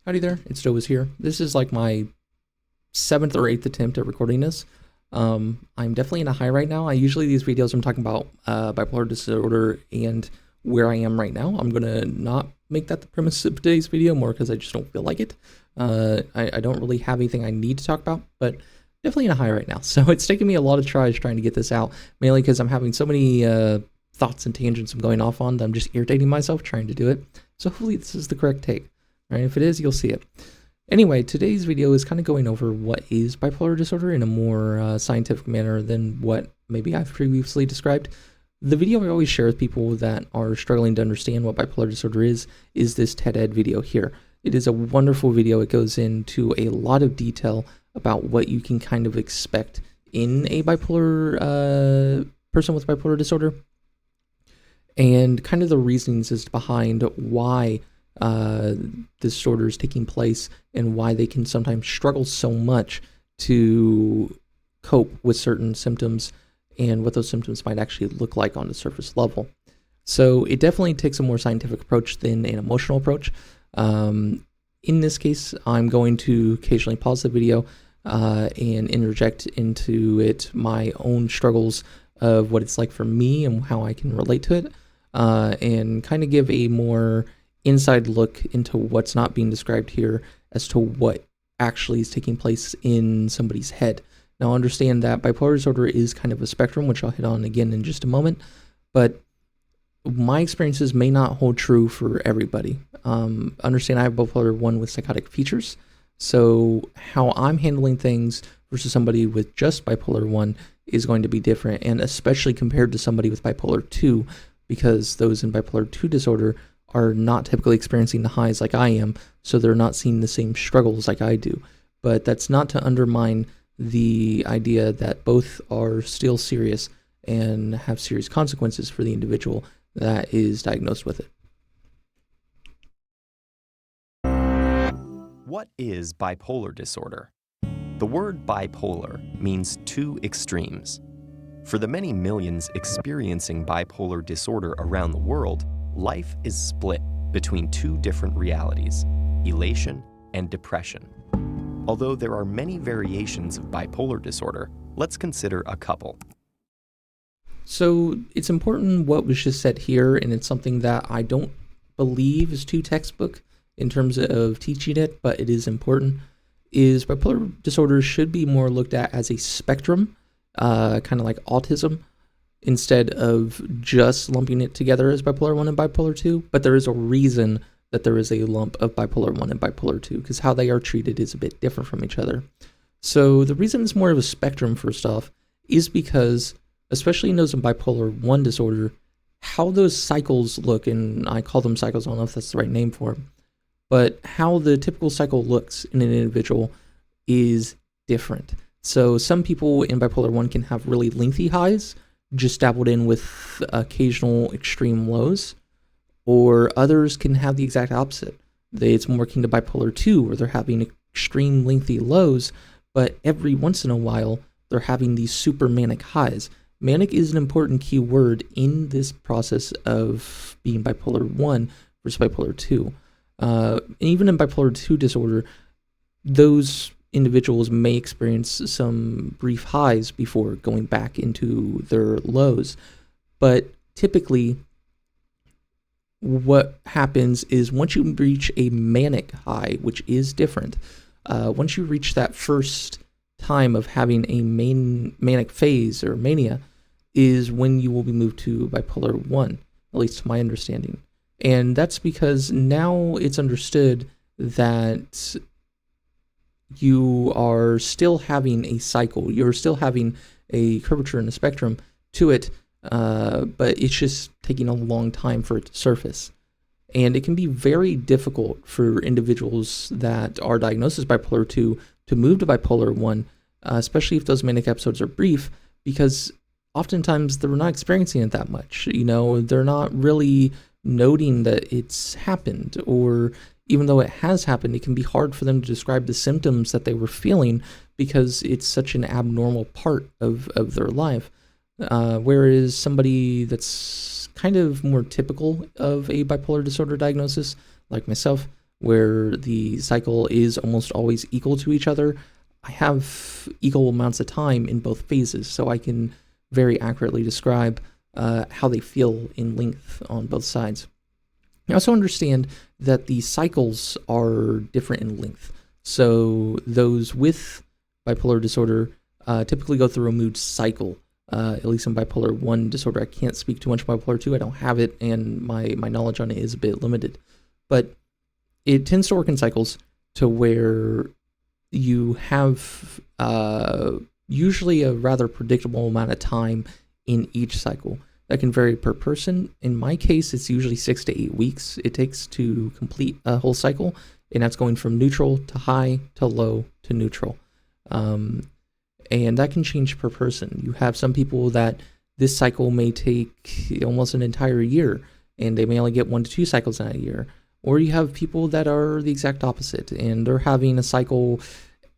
Howdy there, it's Joe is here. This is like my 7th or 8th attempt at recording this. I'm definitely in a high right now. These videos I'm talking about bipolar disorder and where I am right now. I'm gonna not make that the premise of today's video more because I just don't feel like it. I don't really have anything I need to talk about, but definitely in a high right now. So it's taken me a lot of tries trying to get this out, mainly because I'm having so many thoughts and tangents I'm going off on that I'm just irritating myself trying to do it. So hopefully this is the correct take. Right? If it is, you'll see it. Anyway, today's video is kind of going over what is bipolar disorder in a more scientific manner than what maybe I've previously described. The video I always share with people that are struggling to understand what bipolar disorder is this TedEd video here. It is a wonderful video. It goes into a lot of detail about what you can kind of expect in a bipolar person with bipolar disorder, and kind of the reasons as behind why disorder is taking place and why they can sometimes struggle so much to cope with certain symptoms and what those symptoms might actually look like on the surface level. So it definitely takes a more scientific approach than an emotional approach. In this case, I'm going to occasionally pause the video and interject into it my own struggles of what it's like for me and how I can relate to it, and kind of give a more inside look into what's not being described here as to what actually is taking place in somebody's head. Now, understand that bipolar disorder is kind of a spectrum, which I'll hit on again in just a moment, but my experiences may not hold true for everybody. Understand I have bipolar 1 with psychotic features, so how I'm handling things versus somebody with just bipolar 1 is going to be different, and especially compared to somebody with bipolar 2, because those in bipolar 2 disorder are not typically experiencing the highs like I am, so they're not seeing the same struggles like I do. But that's not to undermine the idea that both are still serious and have serious consequences for the individual that is diagnosed with it. What is bipolar disorder? The word bipolar means two extremes. For the many millions experiencing bipolar disorder around the world, life is split between two different realities, elation and depression. Although there are many variations of bipolar disorder, let's consider a couple. So it's important what was just said here, and it's something that I don't believe is too textbook in terms of teaching it, but it is important, is bipolar disorder should be more looked at as a spectrum, kind of like autism, instead of just lumping it together as bipolar 1 and bipolar 2, but there is a reason that there is a lump of bipolar 1 and bipolar 2, because how they are treated is a bit different from each other. So the reason it's more of a spectrum, first off, is because, especially in those in bipolar 1 disorder, how those cycles look, and I call them cycles, I don't know if that's the right name for them, but how the typical cycle looks in an individual is different. So some people in bipolar 1 can have really lengthy highs, just dabbled in with occasional extreme lows, or others can have the exact opposite. It's more akin to bipolar 2, where they're having extreme lengthy lows, but every once in a while, they're having these super manic highs. Manic is an important key word in this process of being bipolar 1 versus bipolar 2. And even in bipolar 2 disorder, those individuals may experience some brief highs before going back into their lows. But typically, what happens is once you reach a manic high, which is different, once you reach that first time of having a manic phase or mania, is when you will be moved to bipolar 1, at least to my understanding. And that's because now it's understood that you are still having a cycle. You're still having a curvature in the spectrum to it, but it's just taking a long time for it to surface. And it can be very difficult for individuals that are diagnosed as bipolar 2 to move to bipolar 1, especially if those manic episodes are brief, because oftentimes they're not experiencing it that much. You know, they're not really noting that it's happened, or even though it has happened, it can be hard for them to describe the symptoms that they were feeling because it's such an abnormal part of their life. Whereas somebody that's kind of more typical of a bipolar disorder diagnosis, like myself, where the cycle is almost always equal to each other, I have equal amounts of time in both phases, so I can very accurately describe how they feel in length on both sides. I also understand that the cycles are different in length. So those with bipolar disorder typically go through a mood cycle. At least in bipolar 1 disorder, I can't speak too much about bipolar 2. I don't have it, and my knowledge on it is a bit limited. But it tends to work in cycles to where you have usually a rather predictable amount of time in each cycle. That can vary per person. In my case, it's usually 6 to 8 weeks it takes to complete a whole cycle, and that's going from neutral to high to low to neutral. And that can change per person. You have some people that this cycle may take almost an entire year, and they may only get 1 to 2 cycles in a year. Or you have people that are the exact opposite, and they're having a cycle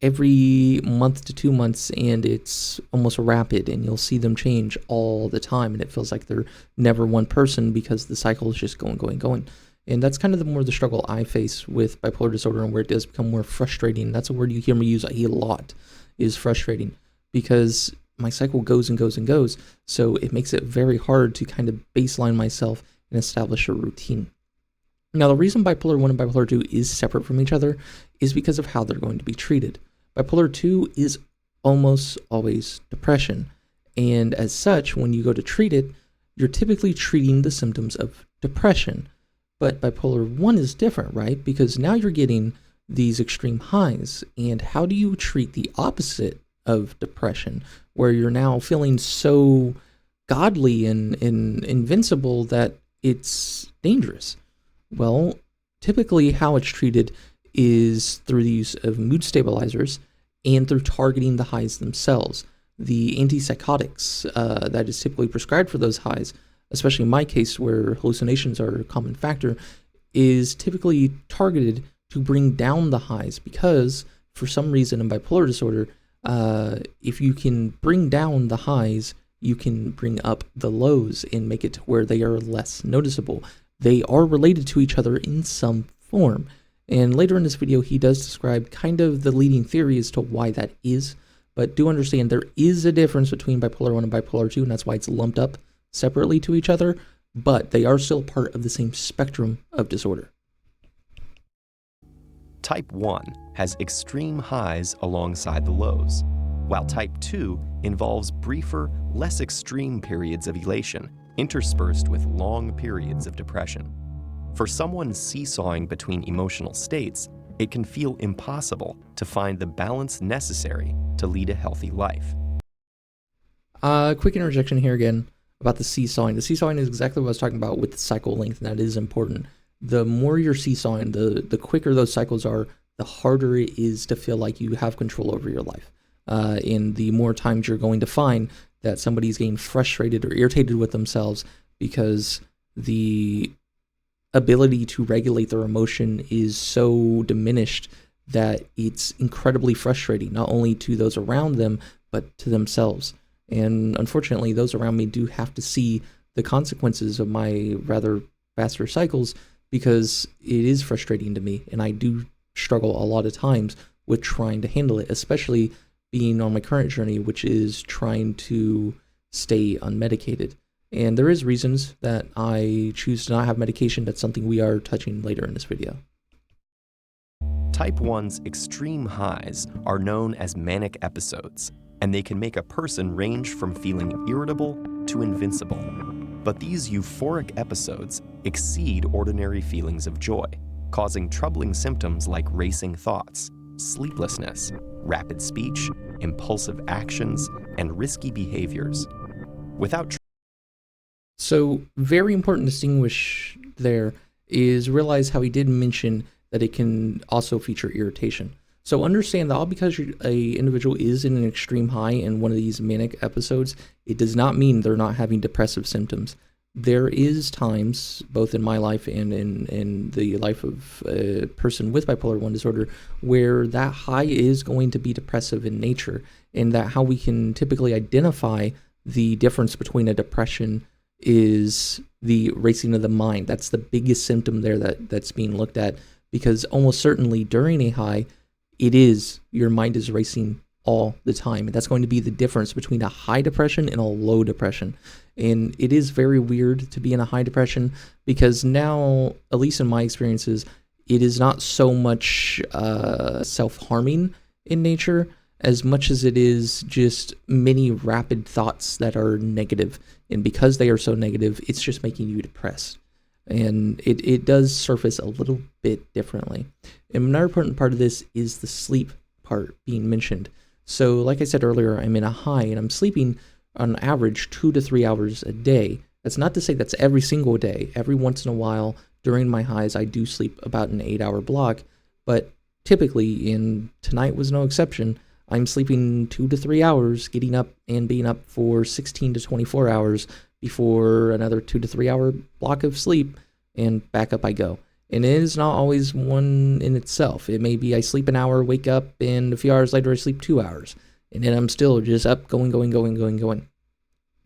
every month to 2 months, and it's almost rapid, and you'll see them change all the time, and it feels like they're never one person because the cycle is just going. And that's kind of the struggle I face with bipolar disorder, and where it does become more frustrating. That's a word you hear me use a lot, is frustrating, because my cycle goes and goes, so it makes it very hard to kind of baseline myself and establish a routine. Now, the reason bipolar 1 and bipolar 2 is separate from each other is because of how they're going to be treated. Bipolar 2 is almost always depression, and as such, when you go to treat it, you're typically treating the symptoms of depression. But bipolar 1 is different, right? Because now you're getting these extreme highs, and how do you treat the opposite of depression, where you're now feeling so godly and invincible that it's dangerous? Well, typically how it's treated is through the use of mood stabilizers and through targeting the highs themselves. The antipsychotics that is typically prescribed for those highs, especially in my case where hallucinations are a common factor, is typically targeted to bring down the highs, because for some reason in bipolar disorder, if you can bring down the highs, you can bring up the lows and make it to where they are less noticeable. They are related to each other in some form. And later in this video, he does describe kind of the leading theory as to why that is. But do understand there is a difference between bipolar 1 and bipolar 2, and that's why it's lumped up separately to each other. But they are still part of the same spectrum of disorder. Type 1 has extreme highs alongside the lows, while Type 2 involves briefer, less extreme periods of elation, interspersed with long periods of depression. For someone seesawing between emotional states, it can feel impossible to find the balance necessary to lead a healthy life. Quick interjection here again about the seesawing. The seesawing is exactly what I was talking about with the cycle length, and that is important. The more you're seesawing, the quicker those cycles are, the harder it is to feel like you have control over your life. And the more times you're going to find that somebody's getting frustrated or irritated with themselves because the ability to regulate their emotion is so diminished that it's incredibly frustrating, not only to those around them, but to themselves. And unfortunately, those around me do have to see the consequences of my rather faster cycles, because it is frustrating to me, and I do struggle a lot of times with trying to handle it, especially being on my current journey, which is trying to stay unmedicated. And there is reasons that I choose to not have medication. That's something we are touching later in this video. Type 1's extreme highs are known as manic episodes, and they can make a person range from feeling irritable to invincible. But these euphoric episodes exceed ordinary feelings of joy, causing troubling symptoms like racing thoughts, sleeplessness, rapid speech, impulsive actions, and risky behaviors. So very important to distinguish there is realize how he did mention that it can also feature irritation. So understand that all because an individual is in an extreme high in one of these manic episodes, it does not mean they're not having depressive symptoms. There is times, both in my life and in the life of a person with bipolar 1 disorder, where that high is going to be depressive in nature, and that how we can typically identify the difference between a depression is the racing of the mind. That's the biggest symptom there that's being looked at, because almost certainly during a high, your mind is racing all the time. And that's going to be the difference between a high depression and a low depression. And it is very weird to be in a high depression because now, at least in my experiences, it is not so much self-harming in nature as much as it is just many rapid thoughts that are negative. And because they are so negative, it's just making you depressed. And it does surface a little bit differently. And another important part of this is the sleep part being mentioned. So like I said earlier, I'm in a high and I'm sleeping on average 2 to 3 hours a day. That's not to say that's every single day. Every once in a while during my highs, I do sleep about an 8-hour block. But typically, and tonight was no exception, I'm sleeping 2 to 3 hours, getting up and being up for 16 to 24 hours before another 2 to 3 hour block of sleep, and back up I go. And it is not always one in itself. It may be I sleep an hour, wake up, and a few hours later I sleep 2 hours. And then I'm still just up, going.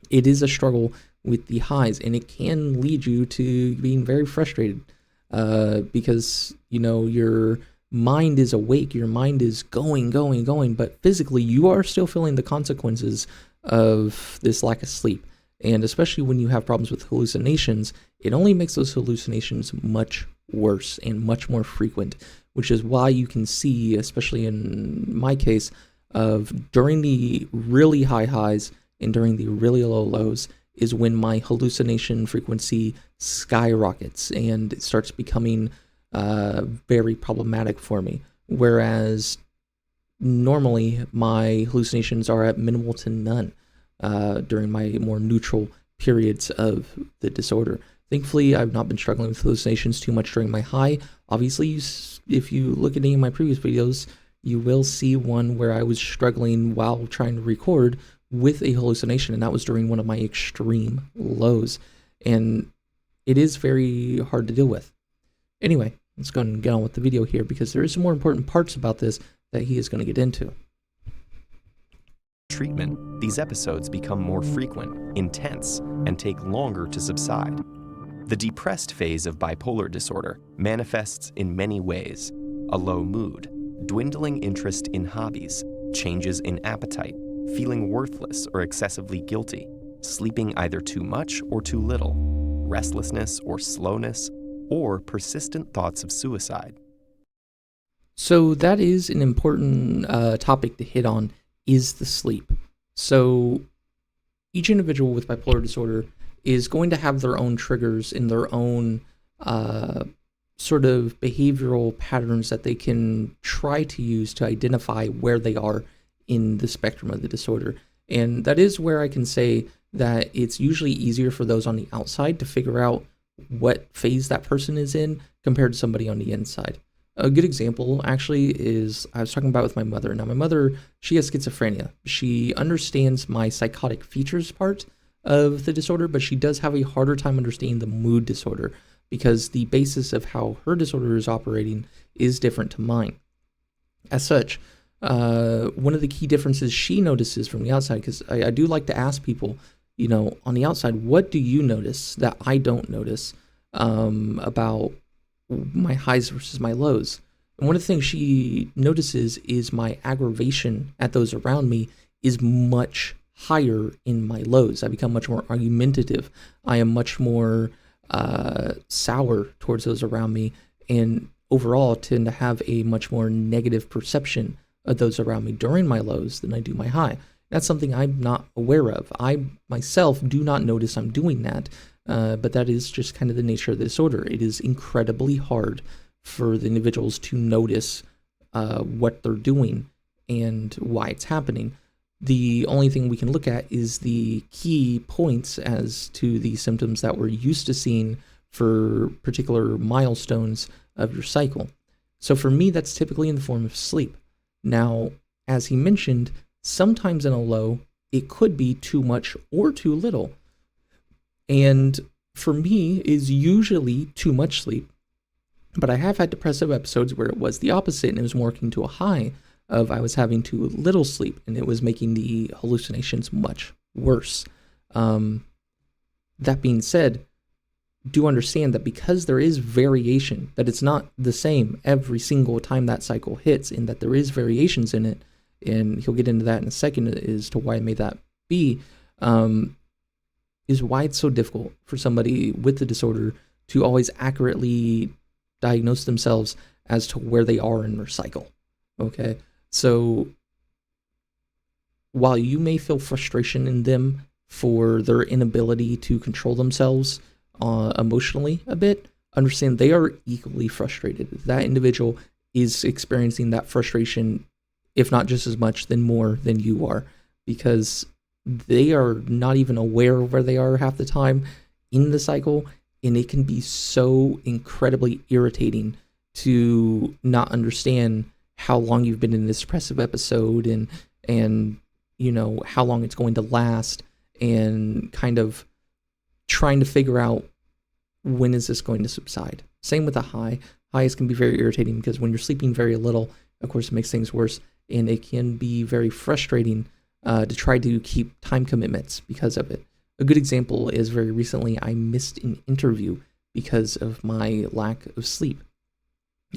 It is a struggle with the highs, and it can lead you to being very frustrated because, your mind is awake, your mind is going, but physically you are still feeling the consequences of this lack of sleep. And especially when you have problems with hallucinations, it only makes those hallucinations much worse and much more frequent, which is why you can see, especially in my case, of during the really high highs and during the really low lows is when my hallucination frequency skyrockets and it starts becoming very problematic for me. Whereas normally my hallucinations are at minimal to none during my more neutral periods of the disorder. Thankfully, I've not been struggling with hallucinations too much during my high. Obviously, if you look at any of my previous videos, you will see one where I was struggling while trying to record with a hallucination, and that was during one of my extreme lows. And it is very hard to deal with. Anyway, let's go and get on with the video here because there is some more important parts about this that he is going to get into. Treatment, these episodes become more frequent, intense, and take longer to subside. The depressed phase of bipolar disorder manifests in many ways: a low mood, dwindling interest in hobbies, changes in appetite, feeling worthless or excessively guilty, sleeping either too much or too little, restlessness or slowness, or persistent thoughts of suicide. So that is an important topic to hit on, is the sleep. So each individual with bipolar disorder is going to have their own triggers and their own sort of behavioral patterns that they can try to use to identify where they are in the spectrum of the disorder. And that is where I can say that it's usually easier for those on the outside to figure out what phase that person is in compared to somebody on the inside. A good example actually is I was talking about with my mother. Now my mother, she has schizophrenia. She understands my psychotic features part of the disorder, but she does have a harder time understanding the mood disorder because the basis of how her disorder is operating is different to mine. As such, one of the key differences she notices from the outside, because I do like to ask people, on the outside, what do you notice that I don't notice about my highs versus my lows? And one of the things she notices is my aggravation at those around me is much higher in my lows. I become much more argumentative. I am much more sour towards those around me, and overall tend to have a much more negative perception of those around me during my lows than I do my high. That's something I'm not aware of. I myself do not notice I'm doing that, but that is just kind of the nature of the disorder. It is incredibly hard for the individuals to notice what they're doing and why it's happening. The only thing we can look at is the key points as to the symptoms that we're used to seeing for particular milestones of your cycle. So for me, that's typically in the form of sleep. Now, as he mentioned, sometimes in a low, it could be too much or too little. And for me, is usually too much sleep. But I have had depressive episodes where it was the opposite, and it was more akin to a high of I was having too little sleep, and it was making the hallucinations much worse. That being said, do understand that because there is variation, that it's not the same every single time that cycle hits, and that there is variations in it, and he'll get into that in a second as to why it may that be, is why it's so difficult for somebody with the disorder to always accurately diagnose themselves as to where they are in their cycle. Okay, so while you may feel frustration in them for their inability to control themselves emotionally a bit, understand they are equally frustrated. That individual is experiencing that frustration, if not just as much, then more than you are, because they are not even aware of where they are half the time in the cycle, and it can be so incredibly irritating to not understand how long you've been in this depressive episode and you know how long it's going to last, and kind of trying to figure out when is this going to subside. Same with a high. Highs can be very irritating because when you're sleeping very little, of course, it makes things worse, and it can be very frustrating to try to keep time commitments because of it. A good example is very recently I missed an interview because of my lack of sleep.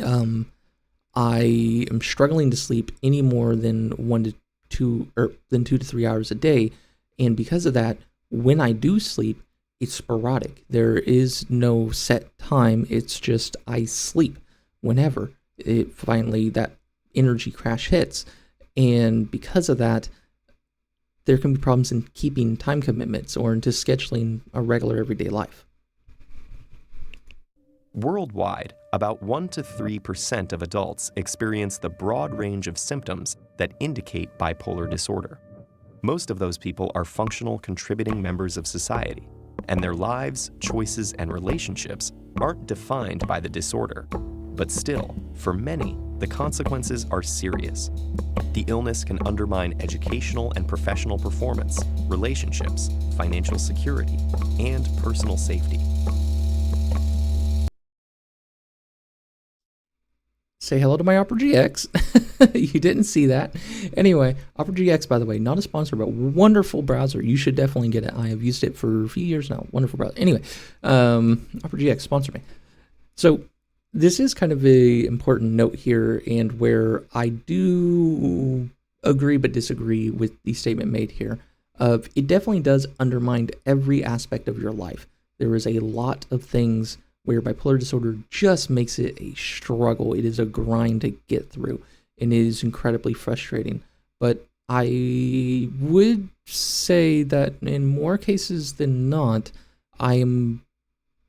I am struggling to sleep any more than 2 to 3 hours a day, and because of that, when I do sleep, it's sporadic. There is no set time. It's just I sleep whenever it finally that energy crash hits, and because of that, there can be problems in keeping time commitments or into scheduling a regular everyday life. Worldwide, about 1 to 3% of adults experience the broad range of symptoms that indicate bipolar disorder. Most of those people are functional, contributing members of society, and their lives, choices, and relationships aren't defined by the disorder. But still, for many, the consequences are serious. The illness can undermine educational and professional performance, relationships, financial security, and personal safety. Say hello to my Opera GX. You didn't see that. Anyway, Opera GX, by the way, not a sponsor, but wonderful browser. You should definitely get it. I have used it for a few years now. Wonderful browser. Anyway, Opera GX, sponsor me. So this is kind of a important note here, and where I do agree but disagree with the statement made here. It definitely does undermine every aspect of your life. There is a lot of things where bipolar disorder just makes it a struggle. It is a grind to get through, and it is incredibly frustrating. But I would say that in more cases than not, I am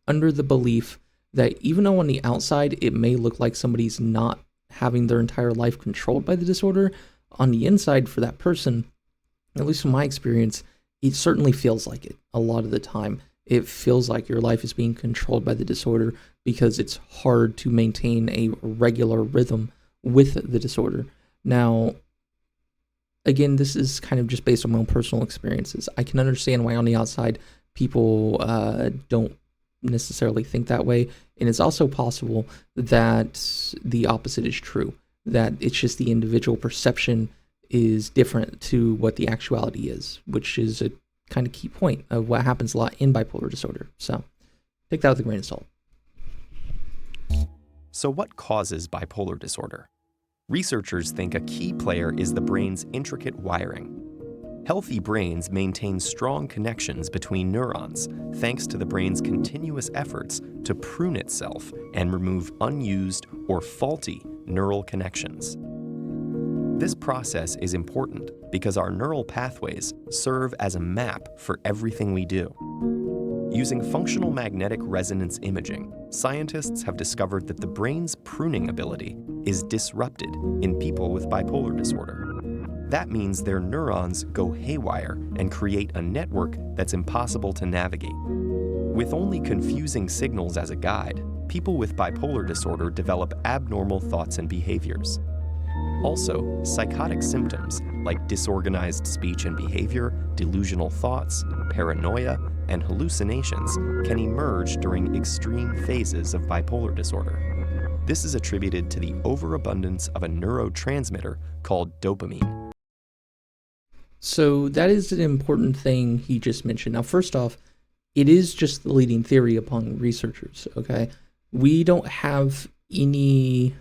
under the belief that even though on the outside it may look like somebody's not having their entire life controlled by the disorder, on the inside for that person, at least from my experience, it certainly feels like it a lot of the time. It feels like your life is being controlled by the disorder because it's hard to maintain a regular rhythm with the disorder. Now, again, this is kind of just based on my own personal experiences. I can understand why on the outside people don't necessarily think that way, and it's also possible that the opposite is true, that it's just the individual perception is different to what the actuality is, which is a kind of key point of what happens a lot in bipolar disorder. So take that with a grain of salt. So what causes bipolar disorder? Researchers think a key player is the brain's intricate wiring. Healthy brains maintain strong connections between neurons thanks to the brain's continuous efforts to prune itself and remove unused or faulty neural connections. This process is important because our neural pathways serve as a map for everything we do. Using functional magnetic resonance imaging, scientists have discovered that the brain's pruning ability is disrupted in people with bipolar disorder. That means their neurons go haywire and create a network that's impossible to navigate. With only confusing signals as a guide, people with bipolar disorder develop abnormal thoughts and behaviors. Also, psychotic symptoms like disorganized speech and behavior, delusional thoughts, paranoia, and hallucinations can emerge during extreme phases of bipolar disorder. This is attributed to the overabundance of a neurotransmitter called dopamine. So that is an important thing he just mentioned. Now, first off, it is just the leading theory among researchers, okay? We don't have any,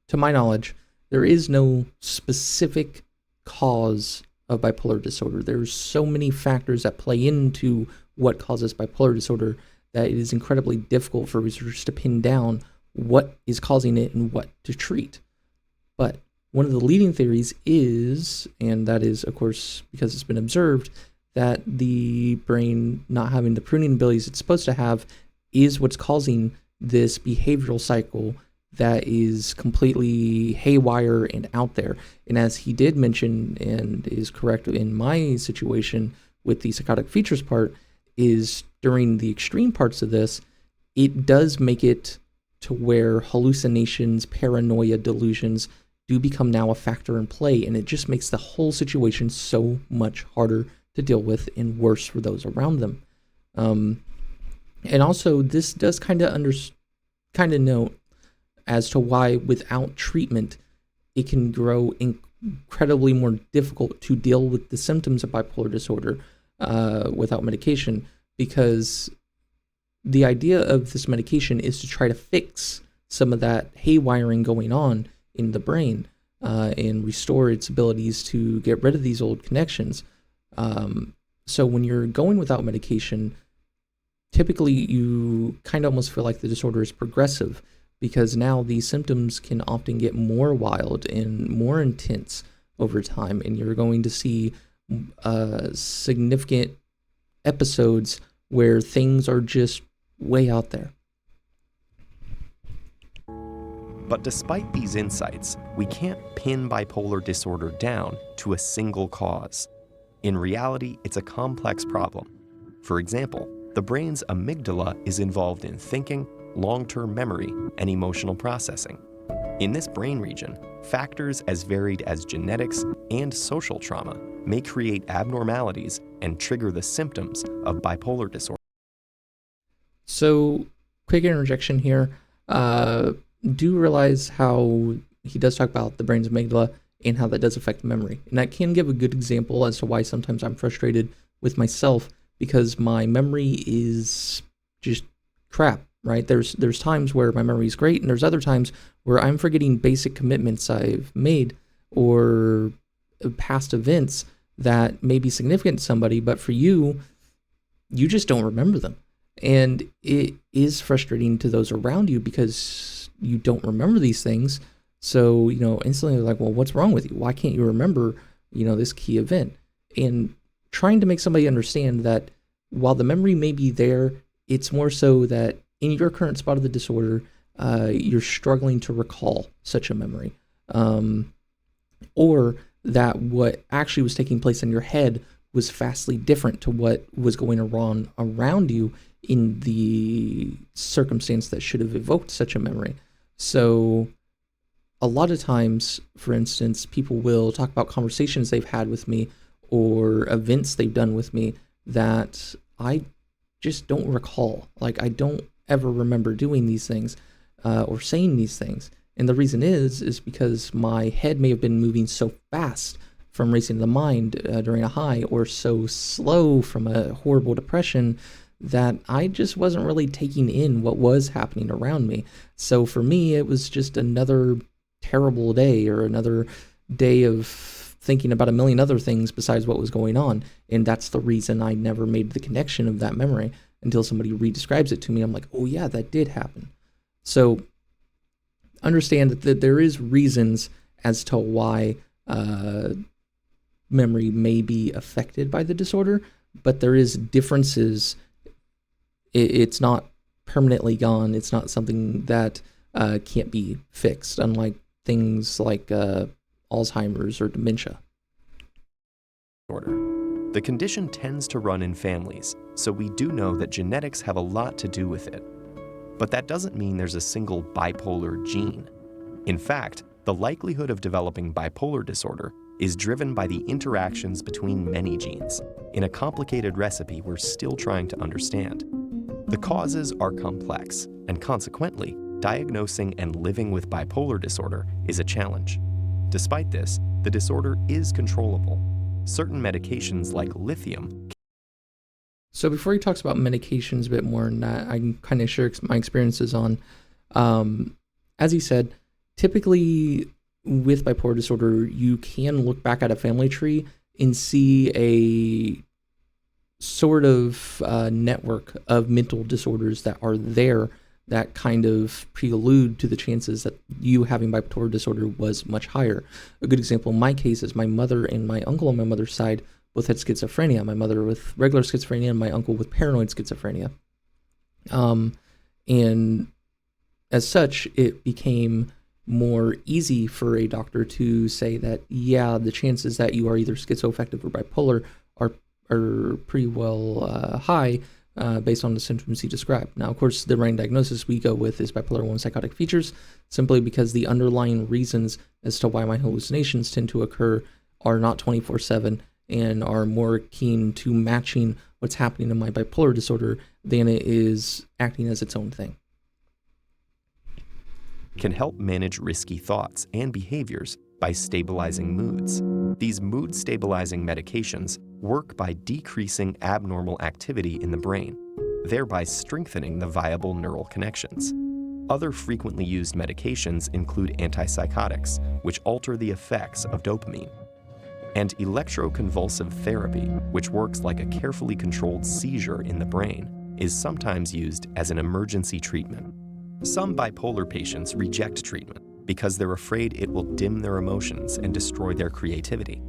to my knowledge, there is no specific cause of bipolar disorder. There's so many factors that play into what causes bipolar disorder that it is incredibly difficult for researchers to pin down what is causing it and what to treat. But one of the leading theories is, and that is, of course, because it's been observed, that the brain not having the pruning abilities it's supposed to have is what's causing this behavioral cycle that is completely haywire and out there. And as he did mention, and is correct in my situation with the psychotic features part, is during the extreme parts of this, it does make it to where hallucinations, paranoia, delusions do become now a factor in play, and it just makes the whole situation so much harder to deal with and worse for those around them. And also, this does kind of note as to why without treatment, it can grow incredibly more difficult to deal with the symptoms of bipolar disorder without medication, because the idea of this medication is to try to fix some of that haywiring going on in the brain and restore its abilities to get rid of these old connections. So when you're going without medication, typically you kind of almost feel like the disorder is progressive, because now these symptoms can often get more wild and more intense over time, and you're going to see significant episodes where things are just way out there. But despite these insights, we can't pin bipolar disorder down to a single cause. In reality, it's a complex problem. For example, the brain's amygdala is involved in thinking, long-term memory, and emotional processing. In this brain region, factors as varied as genetics and social trauma may create abnormalities and trigger the symptoms of bipolar disorder. So, quick interjection here. Do realize how he does talk about the brain's amygdala and how that does affect memory. And I can give a good example as to why sometimes I'm frustrated with myself, because my memory is just crap, right? There's times where my memory is great, and there's other times where I'm forgetting basic commitments I've made or past events that may be significant to somebody, but for you, you just don't remember them. And it is frustrating to those around you because you don't remember these things. So, instantly they're like, well, what's wrong with you? Why can't you remember, this key event? And trying to make somebody understand that while the memory may be there, it's more so that in your current spot of the disorder, you're struggling to recall such a memory. Or that what actually was taking place in your head was vastly different to what was going on around you in the circumstance that should have evoked such a memory. So a lot of times, for instance, people will talk about conversations they've had with me or events they've done with me that I just don't recall. Like, I don't ever remember doing these things or saying these things. And the reason is because my head may have been moving so fast from racing to the mind during a high, or so slow from a horrible depression, that I just wasn't really taking in what was happening around me. So for me, it was just another terrible day, or another day of thinking about a million other things besides what was going on. And that's the reason I never made the connection of that memory until somebody re-describes it to me. I'm like, oh yeah, that did happen. So understand that there is reasons as to why memory may be affected by the disorder, but there is differences. It's not permanently gone. It's not something that can't be fixed, unlike things like Alzheimer's or dementia. The condition tends to run in families, so we do know that genetics have a lot to do with it. But that doesn't mean there's a single bipolar gene. In fact, the likelihood of developing bipolar disorder is driven by the interactions between many genes, in a complicated recipe we're still trying to understand. The causes are complex, and consequently, diagnosing and living with bipolar disorder is a challenge. Despite this, the disorder is controllable. Certain medications like lithium So before he talks about medications a bit more, and that I can kind of share my experiences on, as he said, typically with bipolar disorder, you can look back at a family tree and see a sort of network of mental disorders that are there that kind of prelude to the chances that you having bipolar disorder was much higher. A good example in my case is my mother and my uncle on my mother's side both had schizophrenia. My mother with regular schizophrenia and my uncle with paranoid schizophrenia. And as such, it became more easy for a doctor to say that, yeah, the chances that you are either schizoaffective or bipolar are pretty well high based on the symptoms he described. Now, of course, the running diagnosis we go with is bipolar 1 psychotic features, simply because the underlying reasons as to why my hallucinations tend to occur are not 24/7 and are more keen to matching what's happening in my bipolar disorder than it is acting as its own thing. Can help manage risky thoughts and behaviors by stabilizing moods. These mood-stabilizing medications work by decreasing abnormal activity in the brain, thereby strengthening the viable neural connections. Other frequently used medications include antipsychotics, which alter the effects of dopamine, and electroconvulsive therapy, which works like a carefully controlled seizure in the brain, is sometimes used as an emergency treatment. Some bipolar patients reject treatment because they're afraid it will dim their emotions and destroy their creativity.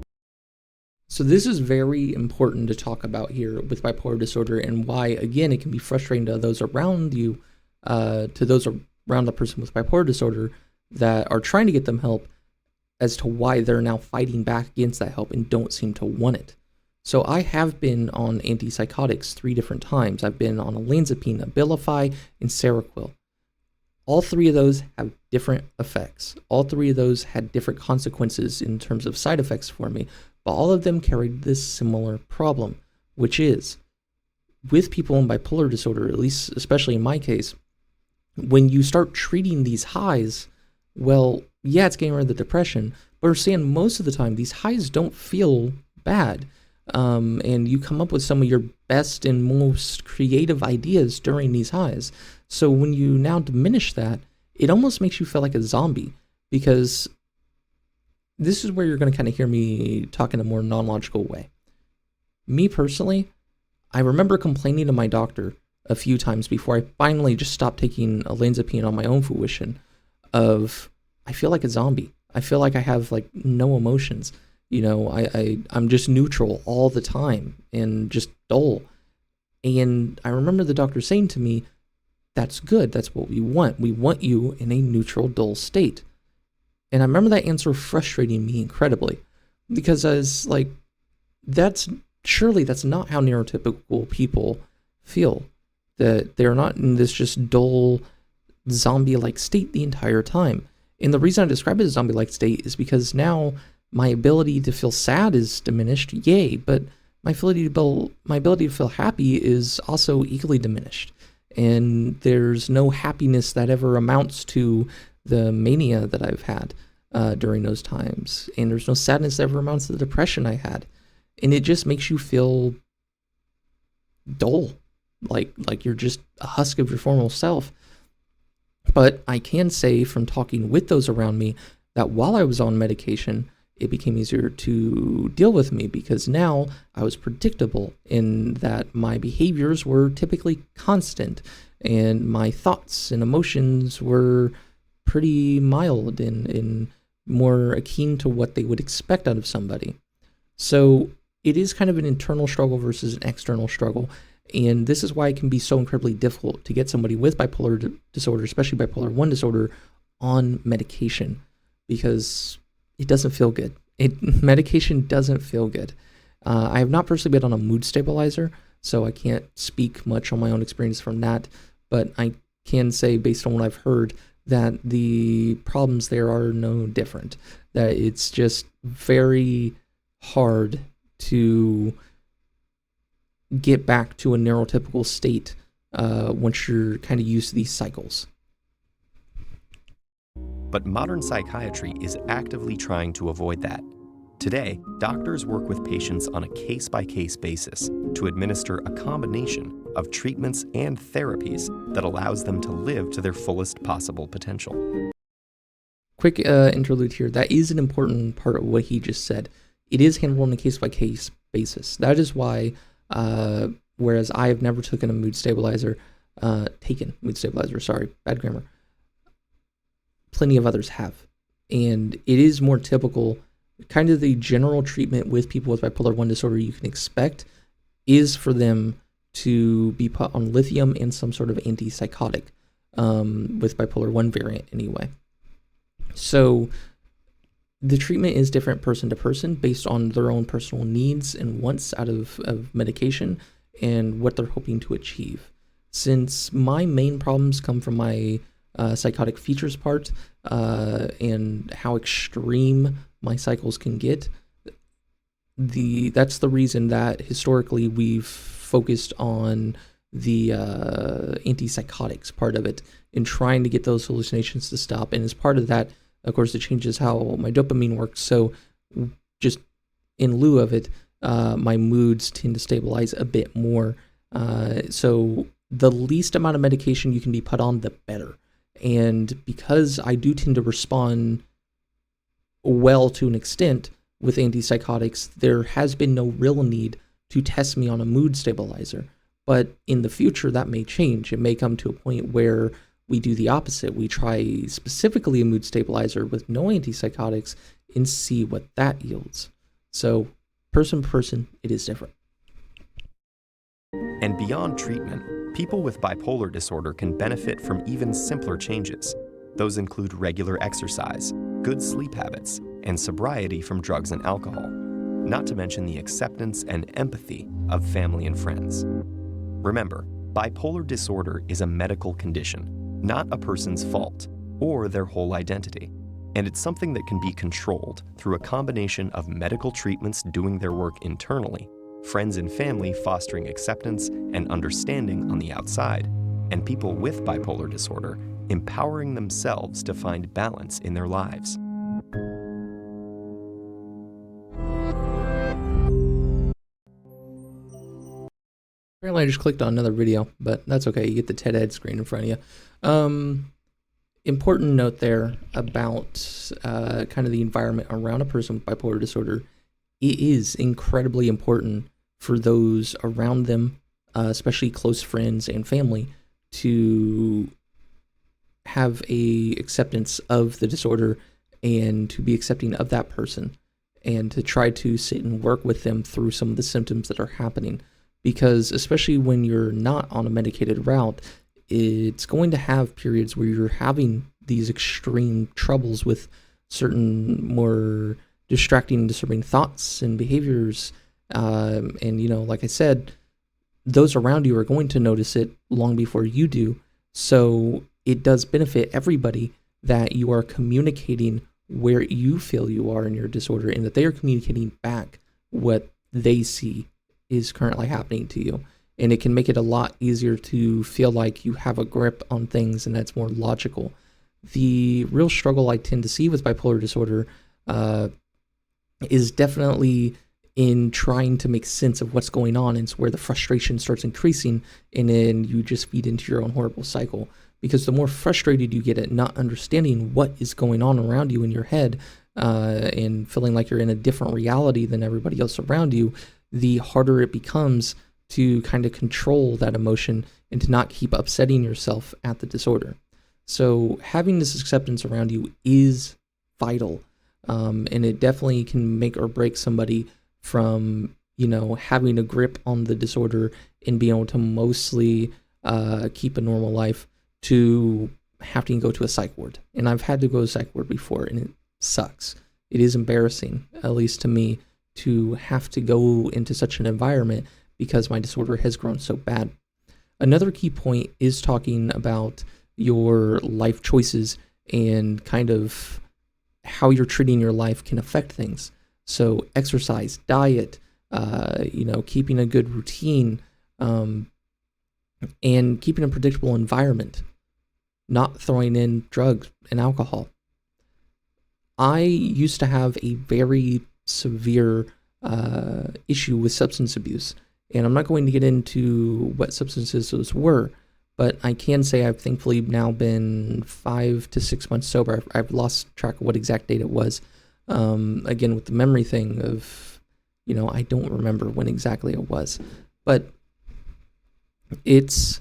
So this is very important to talk about here with bipolar disorder, and why, again, it can be frustrating to those around you, to those around the person with bipolar disorder that are trying to get them help, as to why they're now fighting back against that help and don't seem to want it. So I have been on antipsychotics 3 different times. I've been on olanzapine, Abilify, and Seroquel. All 3 of those have different effects. All 3 of those had different consequences in terms of side effects for me, but all of them carried this similar problem, which is, with people in bipolar disorder, at least especially in my case, when you start treating these highs, well, yeah, it's getting rid of the depression, but we're saying most of the time these highs don't feel bad. And you come up with some of your best and most creative ideas during these highs. So when you now diminish that, it almost makes you feel like a zombie, because this is where you're going to kind of hear me talk in a more non-logical way. Me personally, I remember complaining to my doctor a few times before I finally just stopped taking olanzapine on my own fruition of, I feel like a zombie. I feel like I have like no emotions. You know, I'm just neutral all the time and just dull. And I remember the doctor saying to me, that's good. That's what we want. We want you in a neutral, dull state. And I remember that answer frustrating me incredibly, because I was like, surely that's not how neurotypical people feel. That they're not in this just dull, zombie-like state the entire time. And the reason I describe it as zombie-like state is because now my ability to feel sad is diminished, yay, but my ability to feel happy is also equally diminished. And there's no happiness that ever amounts to the mania that I've had during those times. And there's no sadness that ever amounts to the depression I had. And it just makes you feel dull, like you're just a husk of your former self. But I can say from talking with those around me that while I was on medication, it became easier to deal with me, because now I was predictable in that my behaviors were typically constant and my thoughts and emotions were pretty mild and more akin to what they would expect out of somebody. So it is kind of an internal struggle versus an external struggle. And this is why it can be so incredibly difficult to get somebody with bipolar disorder, especially bipolar 1 disorder, on medication, because it doesn't feel good. Medication doesn't feel good. I have not personally been on a mood stabilizer, so I can't speak much on my own experience from that, but I can say, based on what I've heard, that the problems there are no different. That it's just very hard to get back to a neurotypical state once you're kind of used to these cycles. But modern psychiatry is actively trying to avoid that. Today, doctors work with patients on a case-by-case basis to administer a combination of treatments and therapies that allows them to live to their fullest possible potential. Quick interlude here. That is an important part of what he just said. It is handled on a case-by-case basis. That is why, whereas I have never taken mood stabilizer, sorry, bad grammar. Plenty of others have. And it is more typical, kind of the general treatment with people with bipolar 1 disorder you can expect is for them to be put on lithium and some sort of antipsychotic, with bipolar 1 variant anyway. So the treatment is different person to person based on their own personal needs and wants out of medication and what they're hoping to achieve. Since my main problems come from my psychotic features part and how extreme my cycles can get, that's the reason that historically we've focused on the antipsychotics part of it and trying to get those hallucinations to stop. And as part of that, of course, it changes how my dopamine works. So just in lieu of it, my moods tend to stabilize a bit more. So the least amount of medication you can be put on, the better. And because I do tend to respond well to an extent with antipsychotics, there has been no real need to test me on a mood stabilizer. But in the future, that may change. It may come to a point where we do the opposite. We try specifically a mood stabilizer with no antipsychotics and see what that yields. So person to person, it is different. And beyond treatment, people with bipolar disorder can benefit from even simpler changes. Those include regular exercise, good sleep habits, and sobriety from drugs and alcohol, not to mention the acceptance and empathy of family and friends. Remember, bipolar disorder is a medical condition, not a person's fault or their whole identity. And it's something that can be controlled through a combination of medical treatments doing their work internally, friends and family fostering acceptance and understanding on the outside, and people with bipolar disorder empowering themselves to find balance in their lives. Apparently I just clicked on another video, but that's okay. You get the TedEd screen in front of you. Important note there about kind of the environment around a person with bipolar disorder. It is incredibly important for those around them, especially close friends and family, to have a acceptance of the disorder and to be accepting of that person and to try to sit and work with them through some of the symptoms that are happening. Because especially when you're not on a medicated route, it's going to have periods where you're having these extreme troubles with certain more distracting and disturbing thoughts and behaviors. And, you know, like I said, those around you are going to notice it long before you do. So it does benefit everybody that you are communicating where you feel you are in your disorder and that they are communicating back what they see is currently happening to you. And it can make it a lot easier to feel like you have a grip on things and that's more logical. The real struggle I tend to see with bipolar disorder is definitely in trying to make sense of what's going on, and it's where the frustration starts increasing, and then you just feed into your own horrible cycle. Because the more frustrated you get at not understanding what is going on around you in your head, and feeling like you're in a different reality than everybody else around you, the harder it becomes to kind of control that emotion and to not keep upsetting yourself at the disorder. So having this acceptance around you is vital, and it definitely can make or break somebody from, you know, having a grip on the disorder and being able to mostly keep a normal life to having to go to a psych ward. And I've had to go to a psych ward before, and it sucks. It is embarrassing, at least to me, to have to go into such an environment because my disorder has grown so bad. Another key point is talking about your life choices and kind of how you're treating your life can affect things. So exercise, diet, keeping a good routine, and keeping a predictable environment, not throwing in drugs and alcohol. I used to have a very severe issue with substance abuse. And I'm not going to get into what substances those were, but I can say I've thankfully now been 5 to 6 months sober. I've lost track of what exact date it was. Again, with the memory thing of, I don't remember when exactly it was. But it's,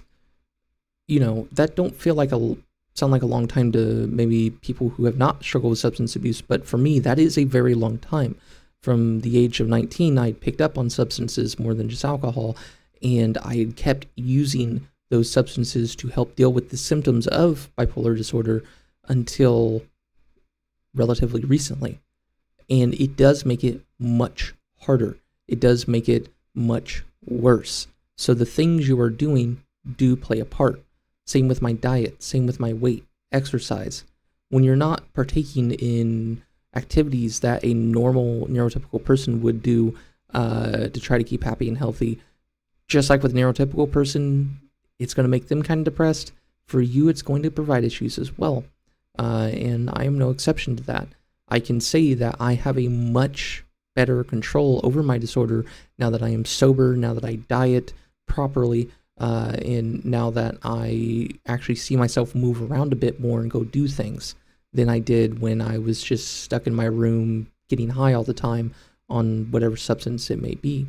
that don't sound like a long time to maybe people who have not struggled with substance abuse. But for me, that is a very long time. From the age of 19, I picked up on substances more than just alcohol, and I had kept using those substances to help deal with the symptoms of bipolar disorder until relatively recently. And it does make it much harder. It does make it much worse. So the things you are doing do play a part. Same with my diet, same with my weight, exercise. When you're not partaking in activities that a normal neurotypical person would do to try to keep happy and healthy, just like with a neurotypical person, it's going to make them kind of depressed. For you, it's going to provide issues as well. And I am no exception to that. I can say that I have a much better control over my disorder now that I am sober, now that I diet properly, and now that I actually see myself move around a bit more and go do things than I did when I was just stuck in my room getting high all the time on whatever substance it may be.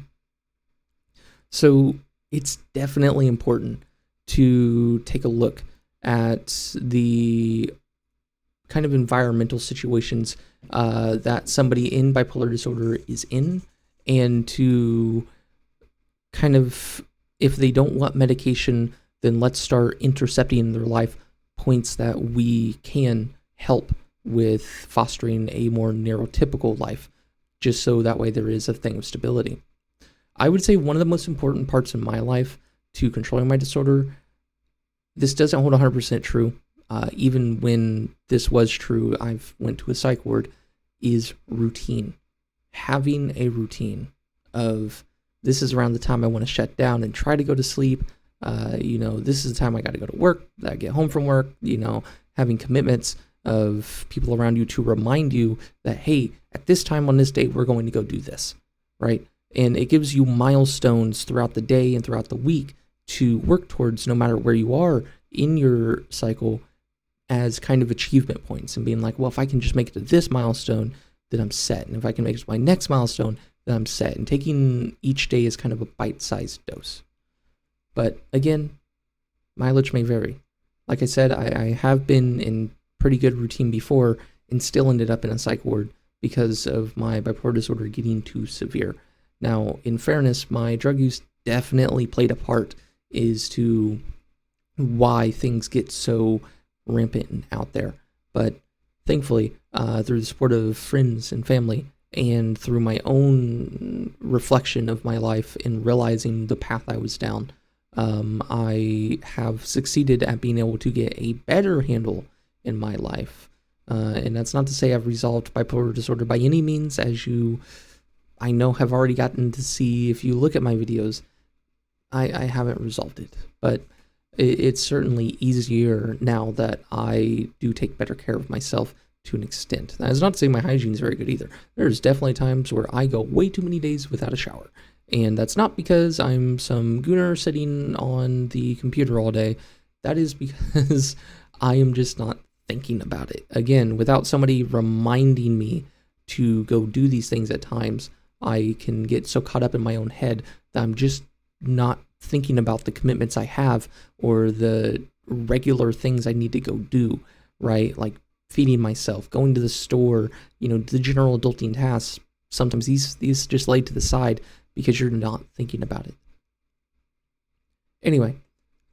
So it's definitely important to take a look at the kind of environmental situations that somebody in bipolar disorder is in, and to kind of, if they don't want medication, then let's start intercepting in their life points that we can help with fostering a more neurotypical life, just so that way there is a thing of stability. I would say one of the most important parts in my life to controlling my disorder, this doesn't hold 100% true, even when this was true, I've went to a psych ward, is routine. Having a routine of, this is around the time I want to shut down and try to go to sleep. This is the time I got to go to work, I get home from work, having commitments of people around you to remind you that, hey, at this time on this date, we're going to go do this, right? And it gives you milestones throughout the day and throughout the week to work towards, no matter where you are in your cycle, as kind of achievement points, and being like, well, if I can just make it to this milestone, then I'm set. And if I can make it to my next milestone, then I'm set. And taking each day as kind of a bite-sized dose. But again, mileage may vary. Like I said, I have been in pretty good routine before and still ended up in a psych ward because of my bipolar disorder getting too severe. Now, in fairness, my drug use definitely played a part as to why things get so rampant and out there. But thankfully, through the support of friends and family, and through my own reflection of my life and realizing the path I was down, I have succeeded at being able to get a better handle in my life. And that's not to say I've resolved bipolar disorder by any means, as you, I know, have already gotten to see if you look at my videos. I haven't resolved it, but it's certainly easier now that I do take better care of myself to an extent. That is not to say my hygiene is very good either. There's definitely times where I go way too many days without a shower. And that's not because I'm some gooner sitting on the computer all day. That is because I am just not thinking about it. Again, without somebody reminding me to go do these things at times, I can get so caught up in my own head that I'm just not thinking about the commitments I have or the regular things I need to go do, right? Like feeding myself, going to the store, the general adulting tasks. Sometimes these just laid to the side because you're not thinking about it. Anyway,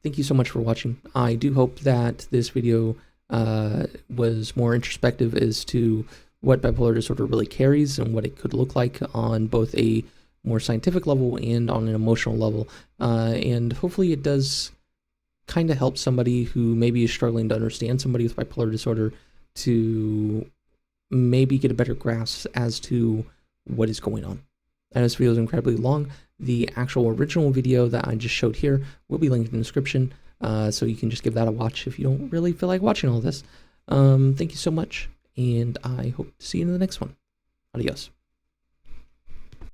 thank you so much for watching. I do hope that this video was more introspective as to what bipolar disorder really carries and what it could look like on both a more scientific level and on an emotional level. And hopefully it does kind of help somebody who maybe is struggling to understand somebody with bipolar disorder to maybe get a better grasp as to what is going on. And this video is incredibly long. The actual original video that I just showed here will be linked in the description, so you can just give that a watch if you don't really feel like watching all this. Thank you so much, and I hope to see you in the next one. Adios.